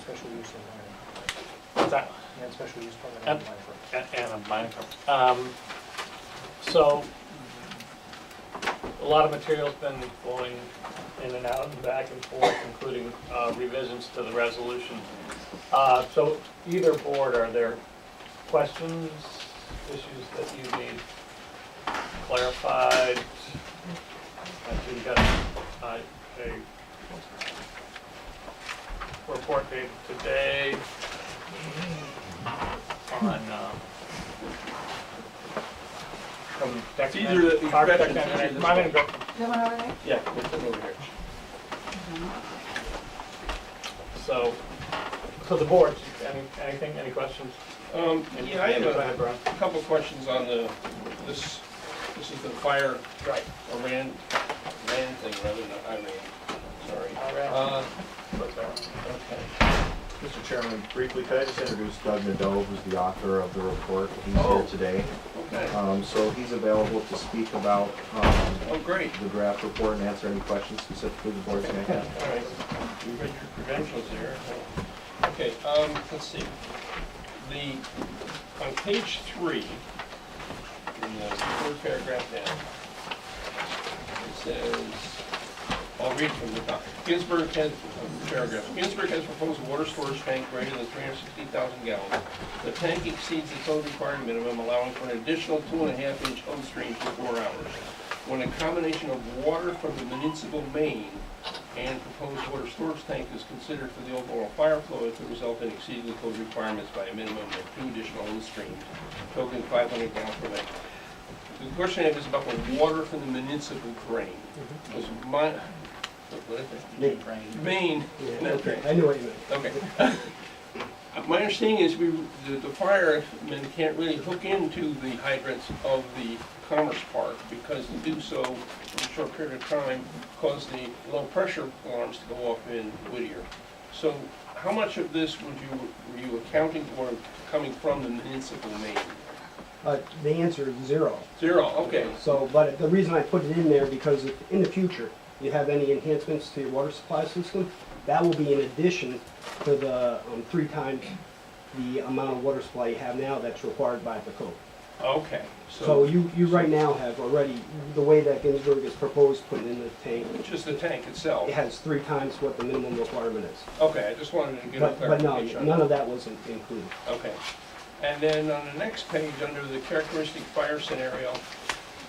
special use in minor. What's that? And special use permit And- in minor. And a minor. So, a lot of material's been flowing in and out and back and forth, including revisions to the resolution. So either board, are there questions, issues that you need clarified? I think you got a report dated today on from It's either the architect veterans, and it's engineer. either The one over there? Yeah, we'll put it over here. So the board, any questions? Yeah, I have Go ahead, Brian. a couple of questions on this is the fire, Right. or RAN thing rather than IRAN, sorry. IRAN. Okay. Mr. Chairman, briefly, could I just introduce Doug Nadeau, who's the author of the report? He's Oh. here today. Okay. So he's available to speak about Oh, great. the draft report and answer any questions specifically the board's may have. All right. You read your credentials there. Okay, let's see. On page 3, in the third paragraph down, it says, I'll read from the top. Ginsberg has proposed a water storage tank greater than 360,000 gallons. The tank exceeds the code required minimum, allowing for an additional 2.5-inch hose stream for 4 hours. When a combination of water from the municipal main and proposed water storage tank is considered for the overall fire flow, it could result in exceeding the code requirements by a minimum of 2 additional hose streams, totaling 500 gallons per minute. The question I have is about the water from the municipal drain. Was my, what is it? Main. Okay, I knew what you meant. Okay. My understanding is the firemen can't really hook into the hydrants of the Commerce Park because to do so in a short period of time caused the low pressure alarms to go off in Whittier. So how much of this were you accounting for coming from the municipal main? The answer is 0. 0, okay. So, but the reason I put it in there, because if in the future you have any enhancements to your water supply system, that will be in addition to the 3 times the amount of water supply you have now that's required by the code. Okay. So you right now have already, the way that Ginsberg is proposed putting in the tank, Just the tank itself? it has 3 times what the minimum requirement is. Okay, I just wanted to get a But no, clarification on none that. of that wasn't included. Okay. And then on the next page, under the characteristic fire scenario,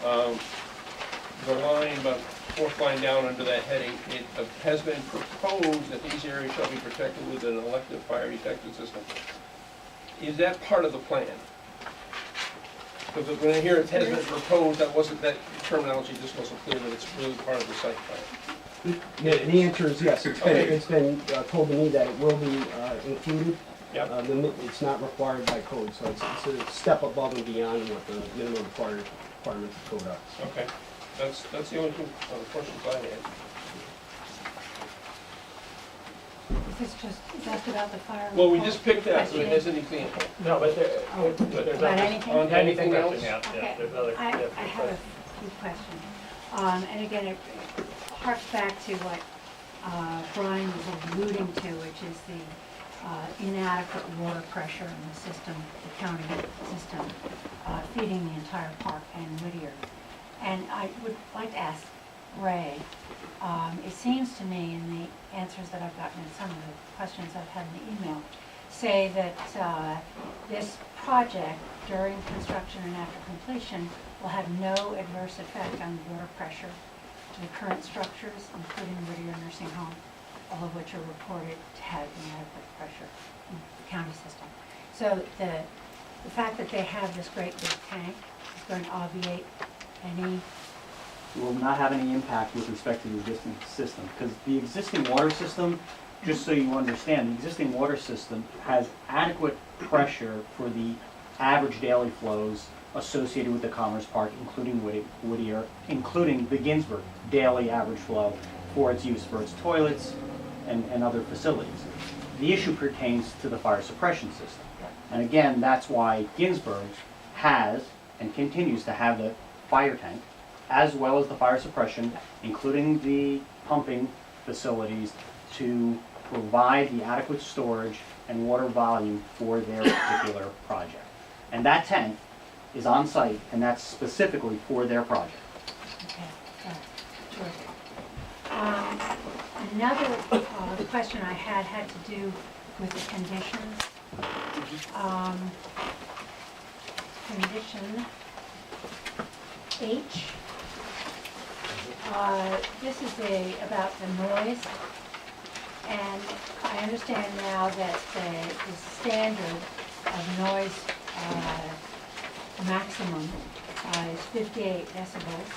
the line, about 4th line down under that heading, it has been proposed that these areas shall be protected with an electric fire detection system. Is that part of the plan? Because when I hear it has been proposed, that terminology just wasn't clear that it's really part of the site plan. The answer is yes. Okay. It's been told to me that it will be included. Yep. It's not required by code, so it's a step above and beyond what the minimum requirements of code are. Okay. That's the only two questions I had. Is that about the fire? Well, we just picked that, so it has an example. No, but there's About anything? On anything else? Yeah, Okay, there's other. I have a few questions. And again, it harks back to what Brian was alluding to, which is the inadequate water pressure in the system, the county system, feeding the entire park and Whittier. And I would like to ask Ray, it seems to me in the answers that I've gotten and some of the questions I've had in the email, say that this project during construction and after completion will have no adverse effect on the water pressure to the current structures, including Whittier Nursing Home, all of which are reported to have inadequate pressure in the county system. So the fact that they have this great big tank is going to obviate any. Will not have any impact with respect to the existing system, because the existing water system, just so you understand, the existing water system has adequate pressure for the average daily flows associated with the Commerce Park, including Whittier, including the Ginsberg daily average flow for its use for its toilets and other facilities. The issue pertains to the fire suppression system. And again, that's why Ginsberg has and continues to have the fire tank, as well as the fire suppression, including the pumping facilities to provide the adequate storage and water volume for their particular project. And that tank is on site, and that's specifically for their project. Okay, got it. Terrific. Another question I had to do with the conditions. Condition H. This is about the noise, and I understand now that the standard of noise maximum is 58 decibels,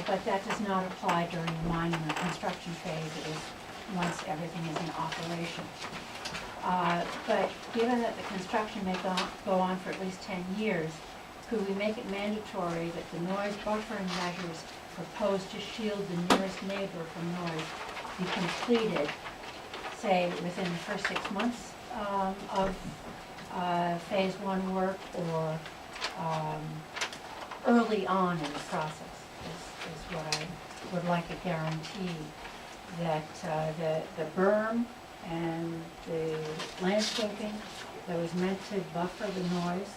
but that does not apply during the mining or construction phase. It is once everything is in operation. But given that the construction may go on for at least 10 years, could we make it mandatory that the noise buffering measures proposed to shield the nearest neighbor from noise be completed, say, within the first 6 months of phase one work, or early on in the process is what I would like a guarantee that the berm and the landscaping that was meant to buffer the noise.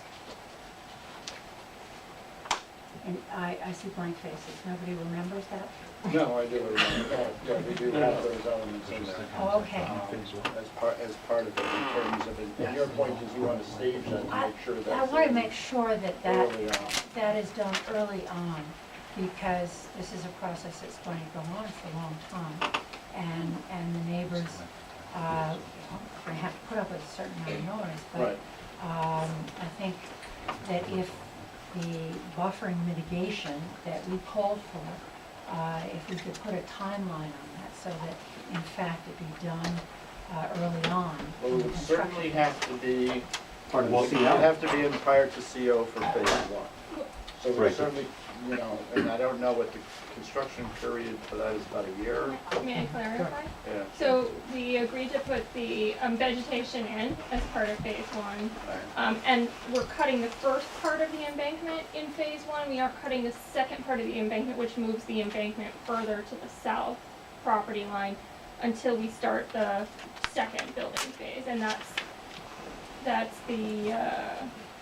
And I see blank faces. Nobody remembers that? No, I do remember that. Yeah, we do have those elements in there. Oh, okay. As part of it, in terms of it. And your point is you want to stage that to make sure that. I want to make sure that Early on. that is done early on, because this is a process that's going to go on for a long time. And the neighbors are going to have to put up with a certain amount of noise. But Right. I think that if the buffering mitigation that we called for, if we could put a timeline on that so that in fact it be done early on. Well, in it the would construction. certainly have to be, Part of well, the it would CO. have to be in prior to CO for phase one. So we Right. certainly, you know, and I don't know what the construction period for that is, about a year? May I clarify? Yeah. So we agreed to put the vegetation in as part of phase one. And we're cutting the first part of the embankment in phase one. We are cutting the second part of the embankment, which moves the embankment further to the south property line until we start the second building phase. And that's the, does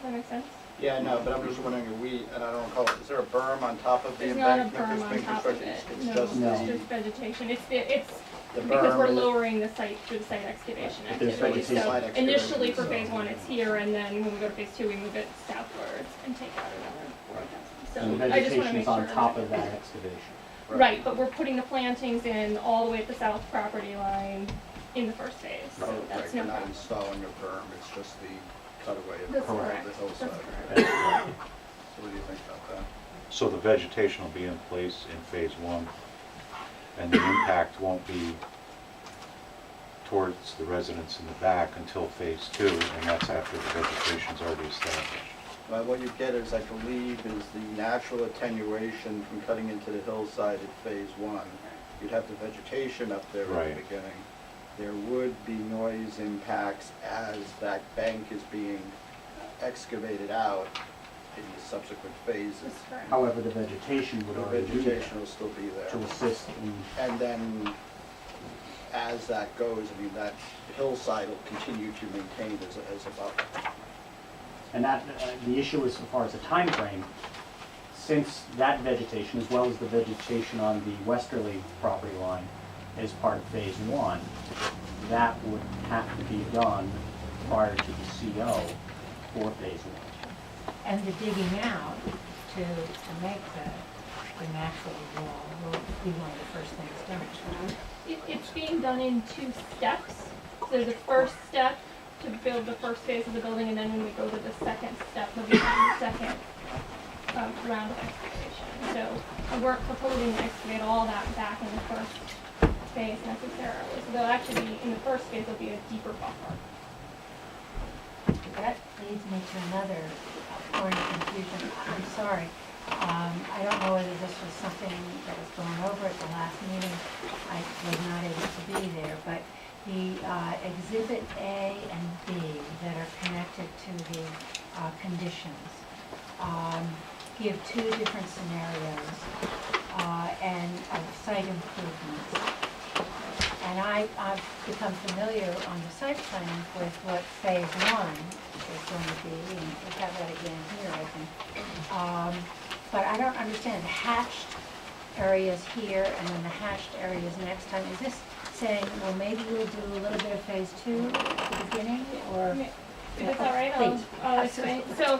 that make sense? Yeah, no, but I'm just wondering, and I don't recall, is there a berm on top of the There's not a embankment berm that's on being top of constructed? it. It's No, just No. it's the just vegetation. It's the because we're berm and the- lowering the site through the site excavation But there's activity. vegetation. So Site excavation, initially for so- phase one, it's here, and then when we go to phase two, we move it southwards and take out another 4,000. So And the I just wanna vegetation make is on sure top that- of that excavation. Right, but we're putting the plantings in all the way at the south property line in the first phase, so Oh, right, that's you're no not problem. installing a berm, it's just the cutaway of That's the correct. hillside. That's correct. So what do you think about that? So the vegetation will be in place in phase one, and the impact won't be towards the residents in the back until phase two, and that's after the vegetation's already established. Well, what you get is, I believe, is the natural attenuation from cutting into the hillside at phase one. You'd have the vegetation up there at Right. the beginning. There would be noise impacts as that bank is being excavated out in the subsequent phases. That's correct. However, the vegetation would The already be there vegetation will still be there. to assist in, And then, as that goes, I mean, that hillside will continue to maintain as a buffer. and that, the issue as far as the time frame, since that vegetation, as well as the vegetation on the westerly property line is part of phase one, that would have to be done prior to the CO for phase one. And the digging out to make the natural wall will be one of the first things done. It's being done in 2 steps. So the first step to build the first phase of the building, and then when we go to the second step, we'll be doing the second round of excavation. So we're proposing to excavate all that back in the first phase necessarily. So there'll actually be, in the first phase, there'll be a deeper buffer. That leads me to another point of confusion. I'm sorry. I don't know whether this was something that was going over at the last meeting. I was not able to be there, but the Exhibit A and B that are connected to the conditions give 2 different scenarios and of site improvements. And I've become familiar on the site plan with what phase one is going to be, and we have that again here, I think. But I don't understand, the hatched areas here and then the hatched areas next time. Is this saying, well, maybe we'll do a little bit of phase two at the beginning, or? If it's all right, Please. I'll explain. So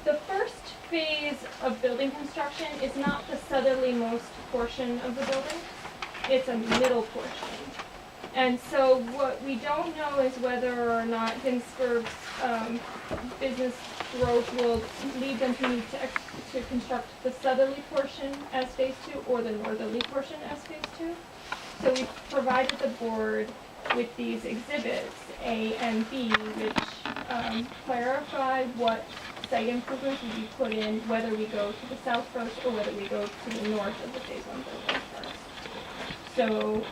the first phase of building construction is not the southerlymost portion of the building. It's a middle portion. And so what we don't know is whether or not Ginsberg's business growth will lead them to need to construct the southerly portion as phase two or the northerly portion as phase two. So we provided the board with these exhibits, A and B, which clarify what site improvements will be put in, whether we go to the south first or whether we go to the north of the phase one building first. So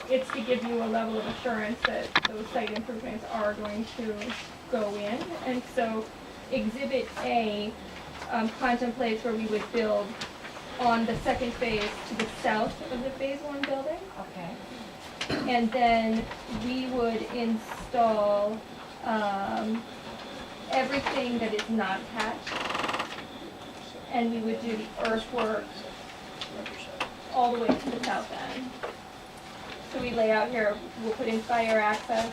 it's to give you a level of assurance that those site improvements are going to go in. And so Exhibit A contemplates where we would build on the second phase to the south of the phase one building. Okay. And then we would install everything that is not attached. And we would do the earthwork all the way to the south end. So we lay out here, we'll put in fire access.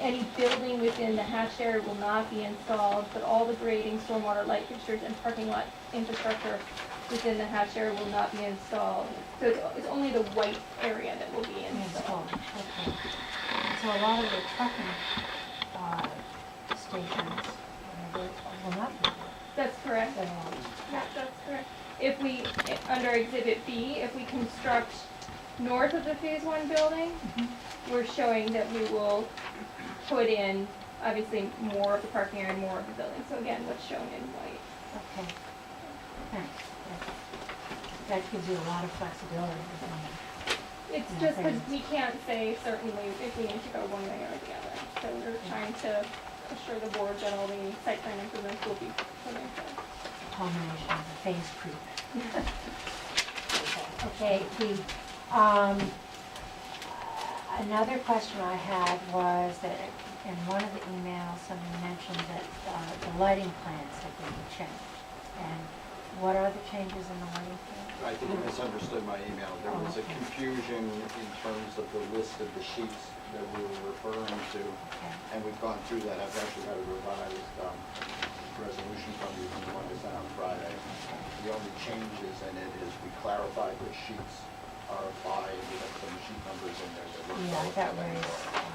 Any building within the hatched area will not be installed, but all the grading, stormwater, light fixtures, and parking lot infrastructure within the hatched area will not be installed. So it's only the white area that will be installed. Okay. So a lot of the trucking stations will not be That's correct. there. Yeah, that's correct. If we, under Exhibit B, if we construct north of the phase one building, we're showing that we will put in, obviously, more of the parking area and more of the building. So again, what's shown in white. Okay. Thanks. That gives you a lot of flexibility. It's just because we can't say certainly if we need to go one way or the other. So we're trying to assure the board that all the site plan improvements will be put in place. Culmination of the phase creep. Okay, another question I had was that in one of the emails, somebody mentioned that the lighting plans had been changed. And what are the changes in the lighting plan? I think you misunderstood my email. There was a confusion in terms of the list of the sheets that we were referring to, Okay. and we've gone through that. I've actually got a revised resolution from you from the one I sent on Friday. The only changes in it is we clarified which sheets are applied, we have some sheet numbers in there that were. Yeah,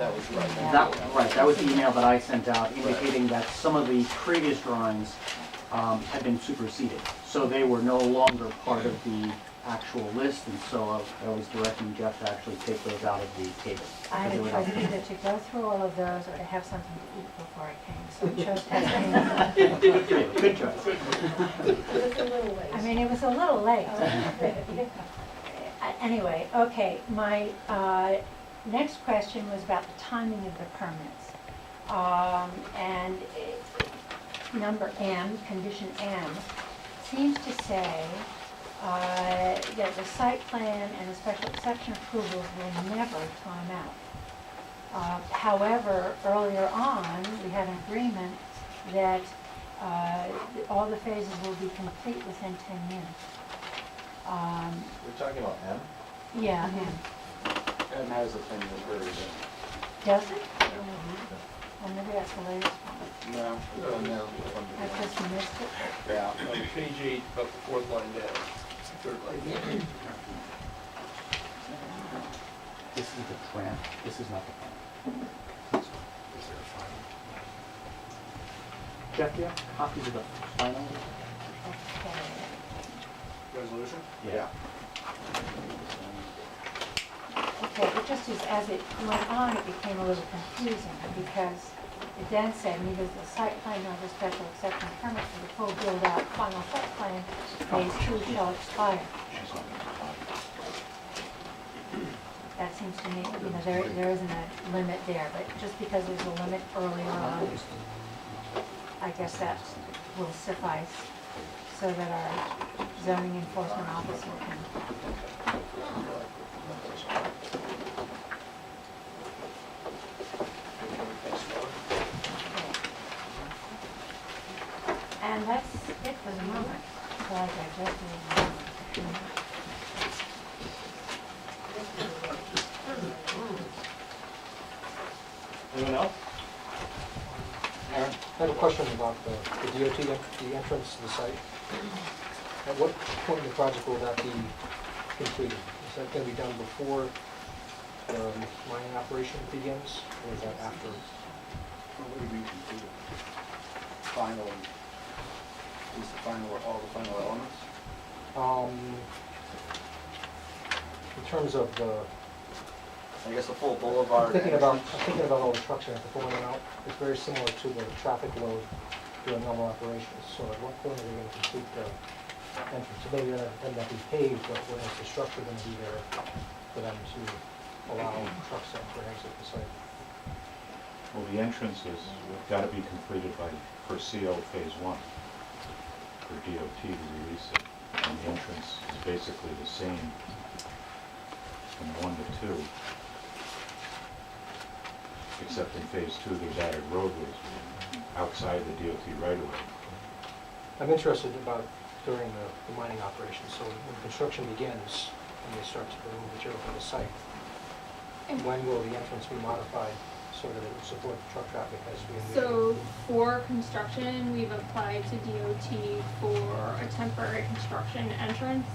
that was. That was right. That was the email that I sent out indicating that some of the previous drawings had been superseded. So they were no longer part of the actual list, and so I was directing Jeff to actually take those out of the table. I had a choice either to go through all of those or to have something to eat before I came, so I chose testing. Good choice. I mean, it was a little late. Anyway, okay, my next question was about the timing of the permits. And number M, condition M, seems to say that the site plan and the special exception approvals will never time out. However, earlier on, we had an agreement that all the phases will be complete within 10 years. We're talking about M? Yeah, M. And has a 10-year period. Does it? Well, maybe that's the latest one. No, it's on there. I just missed it. Yeah. On page 8, about the fourth line down, third line down. This is the plan. This is not the plan. Jeff, do you have copies of the final? Okay. Resolution? Yeah. Okay, it just as it went on, it became a little confusing because it then said neither the site plan nor the special exception permit for the full build-out final site plan phase 2 shall expire. That seems to me, there isn't a limit there, but just because there's a limit earlier on, I guess that will suffice so that our zoning enforcement officer can that's it for the moment, while I digest it. Anyone else? Aaron? I have a question about the DOT, the entrance to the site. At what point in the project will that be completed? Is that going to be done before the mining operation begins, or is that after? What do you mean completed? Final, is the final, all the final elements? In terms of the, I guess the full I'm boulevard thinking entrance. about all the trucks that have to pull in and out. It's very similar to the traffic load during normal operations. So at what point are they going to complete the entrance? So maybe that doesn't have to be paved, but when is the structure going to be there for them to allow trucks to enter and exit the site? Well, the entrance is, got to be completed by, for CO phase 1, for DOT to release it. And the entrance is basically the same from 1 to 2. Except in phase 2, there's added roadways outside the DOT right-of-way. I'm interested about during the mining operation. So when construction begins and they start to remove material from the site, when will the entrance be modified so that it would support the truck traffic as we envision? So for construction, we've applied to DOT for a temporary construction entrance,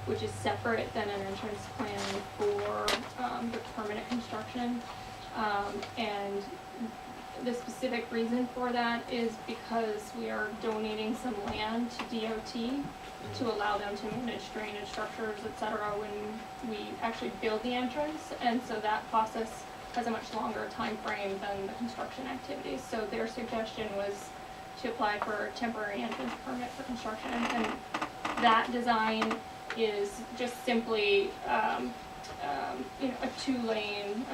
which is separate than an entrance plan for the permanent construction. And the specific reason for that is because we are donating some land to DOT to allow them to manage drainage structures, et cetera, when we actually build the entrance. And so that process has a much longer time frame than the construction activities. So their suggestion was to apply for a temporary entrance permit for construction. And that design is just simply, a 2-lane,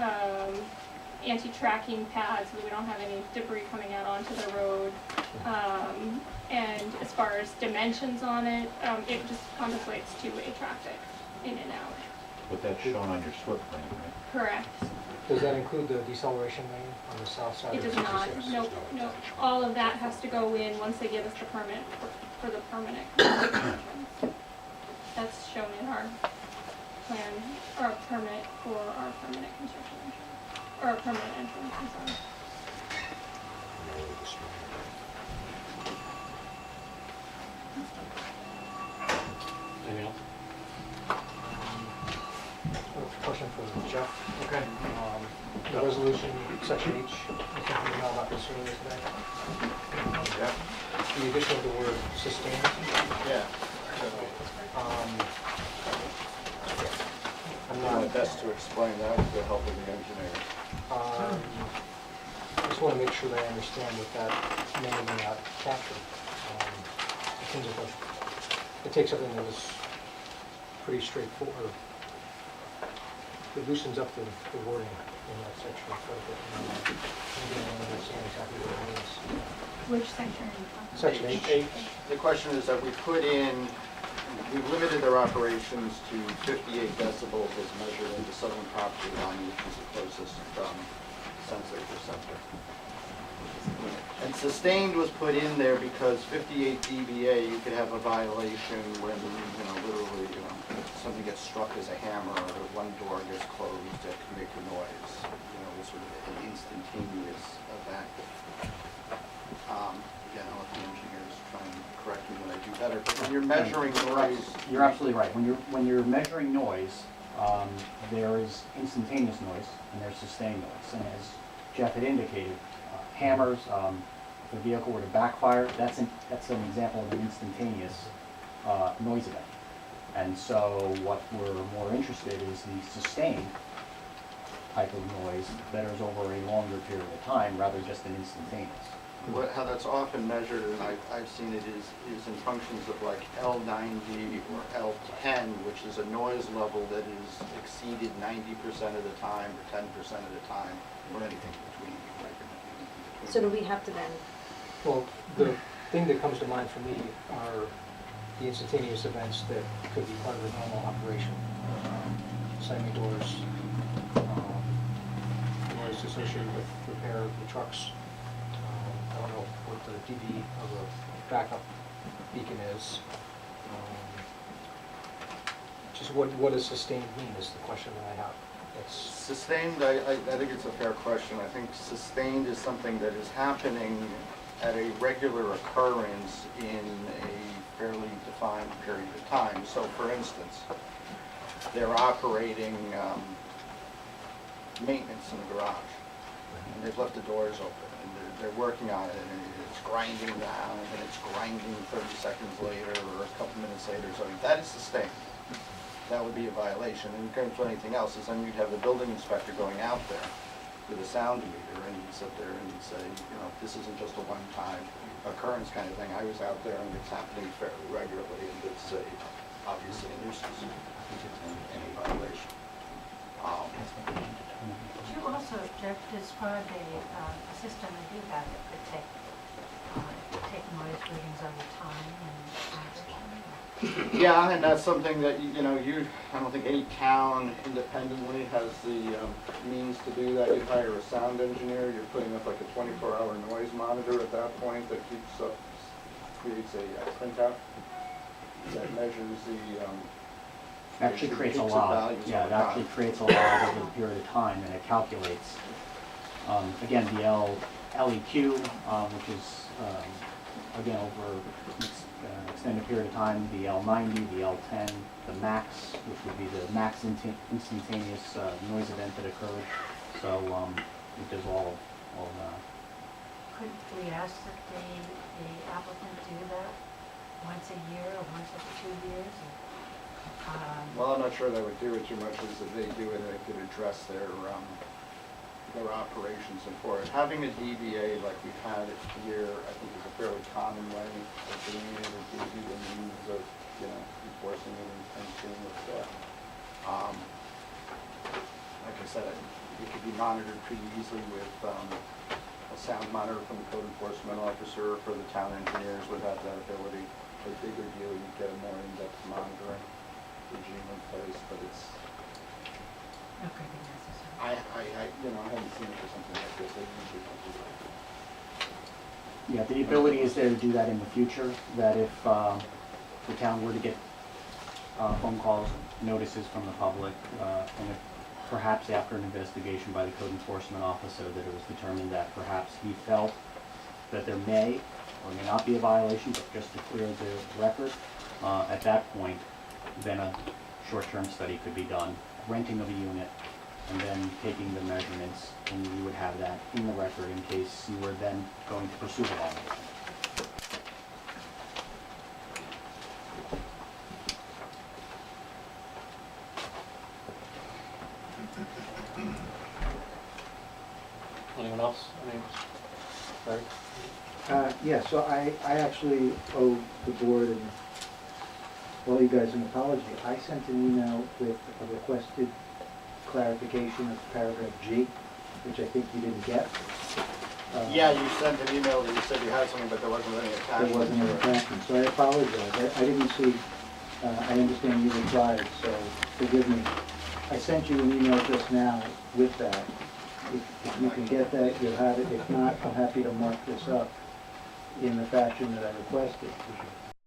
anti-tracking pad so that we don't have any debris coming out onto the road. And as far as dimensions on it, it just contemplates 2-way traffic in and out. But that's shown on your SWIP plan, right? Correct. Does that include the deceleration lane on the south side It of does 66? not, no. All of that has to go in once they give us the permit for the permanent construction entrance. That's shown in our plan, or permit for our permanent construction entrance, or permanent entrance, I'm sorry. Anything else? Question for Jeff. Okay. The resolution, section H, I think we know about this earlier today. Yeah. The addition of the word sustained. Yeah. I'm Do my not, best to explain that with the help of the engineer. I just want to make sure that I understand what that may or may not capture. It seems like it takes something that was pretty straightforward. It loosens up the wording in that section quite a bit. Maybe I don't understand exactly what it means. Which section are you talking about? Section H. The question is that we put in, we've limited their operations to 58 decibels as measured in the southern property line, which is the closest sensory receptor. And sustained was put in there because 58 dBA, you could have a violation when, literally, something gets struck as a hammer or one door gets closed that can make a noise. It's sort of an instantaneous event. Again, I'll let the engineers try and correct me when I do better. But when you're measuring noise, You're absolutely right. When you're measuring noise, there is instantaneous noise and there's sustained noise. And as Jeff had indicated, hammers, if a vehicle were to backfire, that's an example of an instantaneous noise event. And so what we're more interested is the sustained type of noise that is over a longer period of time rather than just an instantaneous. how that's often measured, and I've seen it, is in functions of like L90 or L10, which is a noise level that is exceeded 90% of the time or 10% of the time, or anything between. So do we have to then, Well, the thing that comes to mind for me are the instantaneous events that could be part of the normal operation. Slamming doors, noise associated with repair of the trucks. I don't know what the dB of a backup beacon is. Just what does sustained mean is the question that I have. That's, Sustained, I think it's a fair question. I think sustained is something that is happening at a regular occurrence in a fairly defined period of time. So for instance, they're operating maintenance in the garage, and they've left the doors open, and they're working on it, and it's grinding down, and it's grinding 30 seconds later, or a couple minutes later, so that is sustained. That would be a violation. And in terms of anything else, is then you'd have the building inspector going out there with a sound meter, and he'd sit there and he'd say, you know, this isn't just a one-time occurrence kind of thing. I was out there and it's happening fairly regularly, and it's obviously a nuisance and any violation. Could you also, Jeff, describe a system that you have that could take noise readings over time and Yeah, and that's something that, I don't think any town independently has the means to do that. You'd hire a sound engineer, you're putting up like a 24-hour noise monitor at that point that creates a printout that measures the Actually creates a peaks and log. values Yeah, over it actually time. creates a log over a period of time, and it calculates. Again, the LEQ, which is, again, over extended period of time, the L90, the L10, the max, which would be the max instantaneous noise event that occurred. So it does all of that. could we ask that the applicant do that once a year or once every 2 years? Well, I'm not sure that would do it too much, is that they do it, they could address their operations and for it. Having a DBA like we've had it here, I think is a fairly common way of doing it. It gives you the means of, enforcing it and seeing what's there. Like I said, it could be monitored pretty easily with a sound monitor from the code enforcement officer, for the town engineers would have that ability. A bigger deal, you'd get a more in-depth monitoring regime in place, but it's, Not going to be necessary. I haven't seen it for something like this. They usually don't do that. Yeah, the ability is there to do that in the future, that if the town were to get phone calls, notices from the public, and if perhaps after an investigation by the code enforcement officer that it was determined that perhaps he felt that there may or may not be a violation, but just to clear the record, at that point, then a short-term study could be done, renting of a unit, and then taking the measurements, and you would have that in the record in case you were then going to pursue the violation. Anyone else? Larry? Yeah, so I actually owe the board and all you guys an apology. I sent an email with a requested clarification of paragraph G, which I think you didn't get. Yeah, you sent an email that you said you had something, but there wasn't any attachment. There wasn't an attachment, so I apologize. I didn't see, I understand you replied, so forgive me. I sent you an email just now with that. If you can get that, you'll have it. If not, I'm happy to mark this up in the fashion that I requested.